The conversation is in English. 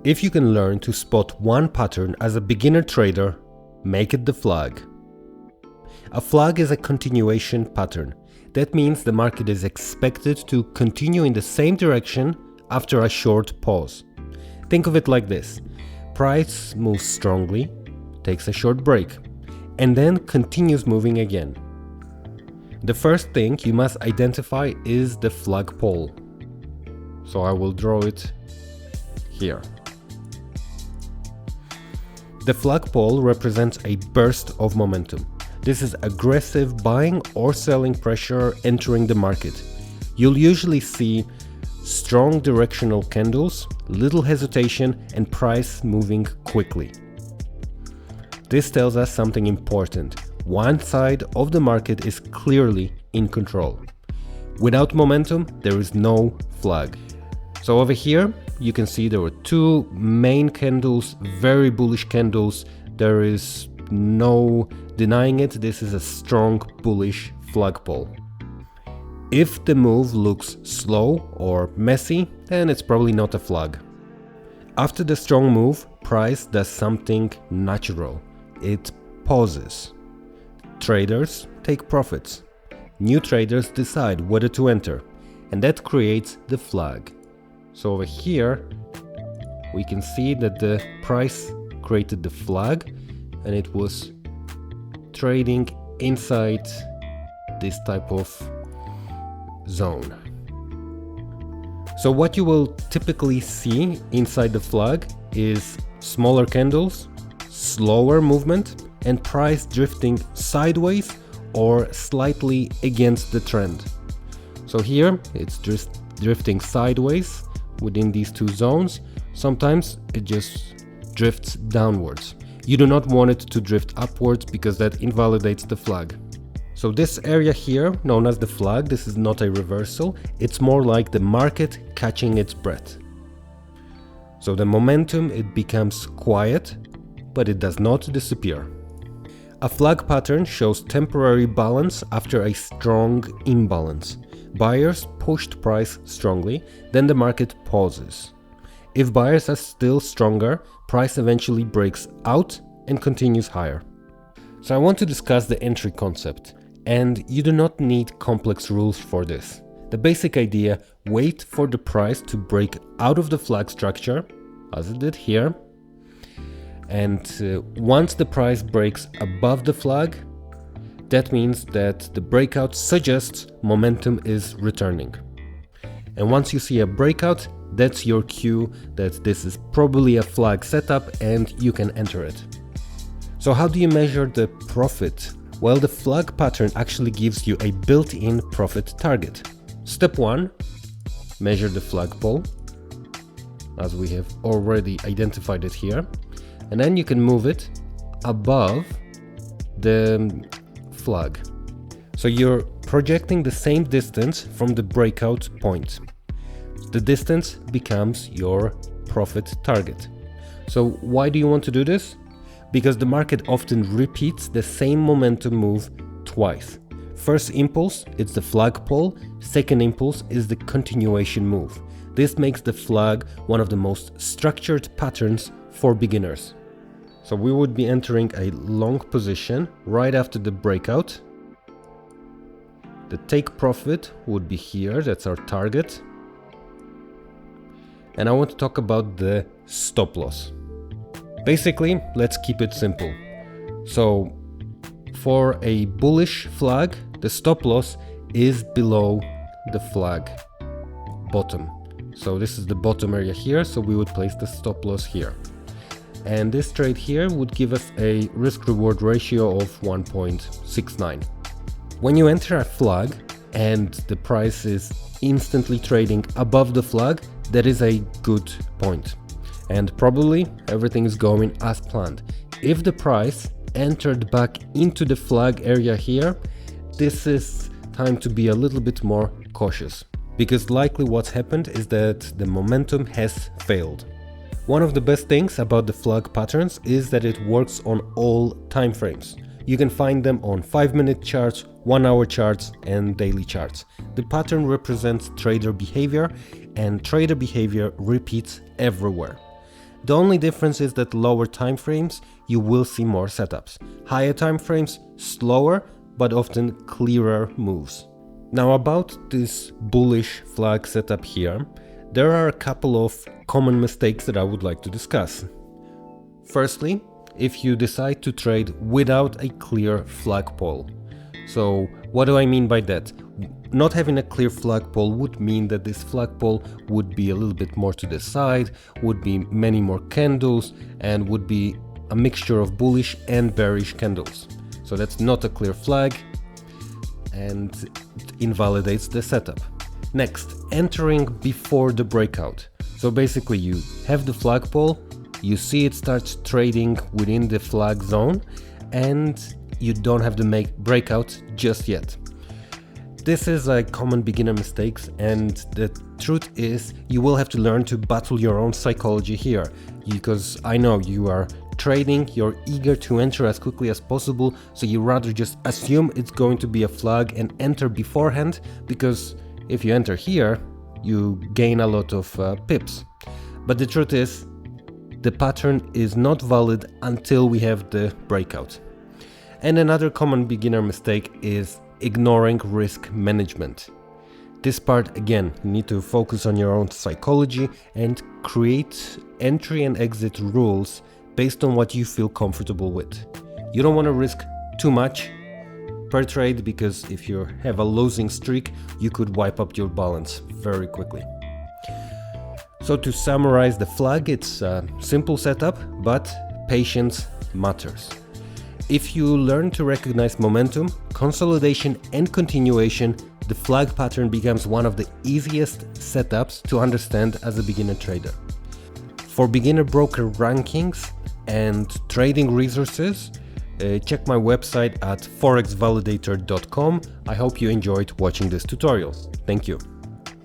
If you can learn to spot one pattern as a beginner trader, make it the flag. A flag is a continuation pattern. That means the market is expected to continue in the same direction after a short pause. Think of it like this. Price moves strongly, takes a short break, and then continues moving again. The first thing you must identify is the flagpole. So I will draw it here. The flagpole represents a burst of momentum. This is aggressive buying or selling pressure entering the market. You'll usually see strong directional candles, little hesitation, and price moving quickly. This tells us something important. One side of the market is clearly in control. Without momentum, there is no flag. So over here, you can see there were two main candles, very bullish candles. There is no denying it. This is a strong bullish flagpole. If the move looks slow or messy, then it's probably not a flag. After the strong move, price does something natural. It pauses. Traders take profits. New traders decide whether to enter, and that creates the flag. So over here, we can see that the price created the flag and it was trading inside this type of zone. So what you will typically see inside the flag is smaller candles, slower movement, and price drifting sideways or slightly against the trend. So here it's just drifting sideways within these two zones. Sometimes it just drifts downwards. You do not want it to drift upwards because that invalidates the flag. So this area here, known as the flag, this is not a reversal. It's more like the market catching its breath. So the momentum, it becomes quiet, but it does not disappear. A flag pattern shows temporary balance after a strong imbalance. Buyers pushed price strongly, then the market pauses. If buyers are still stronger, price eventually breaks out and continues higher. So I want to discuss the entry concept, and you do not need complex rules for this. The basic idea: wait for the price to break out of the flag structure, as it did here, and once the price breaks above the flag, that means that the breakout suggests momentum is returning. And once you see a breakout, that's your cue that this is probably a flag setup and you can enter it. So how do you measure the profit? Well, the flag pattern actually gives you a built-in profit target. Step 1, measure the flagpole, as we have already identified it here. And then you can move it above the flag. So you're projecting the same distance from the breakout point. The distance becomes your profit target. So why do you want to do this? Because the market often repeats the same momentum move twice. First impulse, it's the flagpole. Second impulse is the continuation move. This makes the flag one of the most structured patterns for beginners. So we would be entering a long position right after the breakout. The take profit would be here, that's our target. And I want to talk about the stop loss. Basically, let's keep it simple. So for a bullish flag, the stop loss is below the flag bottom. So this is the bottom area here, so we would place the stop loss here. And this trade here would give us a risk-reward ratio of 1.69. When you enter a flag and the price is instantly trading above the flag, that is a good point. And probably everything is going as planned. If the price entered back into the flag area here, this is time to be a little bit more cautious. Because likely what's happened is that the momentum has failed. One of the best things about the flag patterns is that it works on all time frames. You can find them on 5-minute charts, 1-hour charts, and daily charts. The pattern represents trader behavior, and trader behavior repeats everywhere. The only difference is that lower time frames, you will see more setups. Higher time frames, slower, but often clearer moves. Now about this bullish flag setup here, there are a couple of common mistakes that I would like to discuss. Firstly, if you decide to trade without a clear flagpole. So what do I mean by that? Not having a clear flagpole would mean that this flagpole would be a little bit more to the side, would be many more candles, and would be a mixture of bullish and bearish candles. So that's not a clear flag and it invalidates the setup. Next, entering before the breakout. So basically you have the flagpole, you see it starts trading within the flag zone, and you don't have the breakout just yet. This is a common beginner mistakes, and the truth is you will have to learn to battle your own psychology here, because I know you are trading, you're eager to enter as quickly as possible, so you rather just assume it's going to be a flag and enter beforehand, because if you enter here, you gain a lot of pips. But the truth is, the pattern is not valid until we have the breakout. And another common beginner mistake is ignoring risk management. This part, again, you need to focus on your own psychology and create entry and exit rules based on what you feel comfortable with. You don't want to risk too much per trade, because if you have a losing streak, you could wipe up your balance very quickly. So to summarize the flag, it's a simple setup, but patience matters. If you learn to recognize momentum, consolidation and continuation, the flag pattern becomes one of the easiest setups to understand as a beginner trader. For beginner broker rankings and trading resources, check my website at forexvalidator.com. I hope you enjoyed watching this tutorial. Thank you.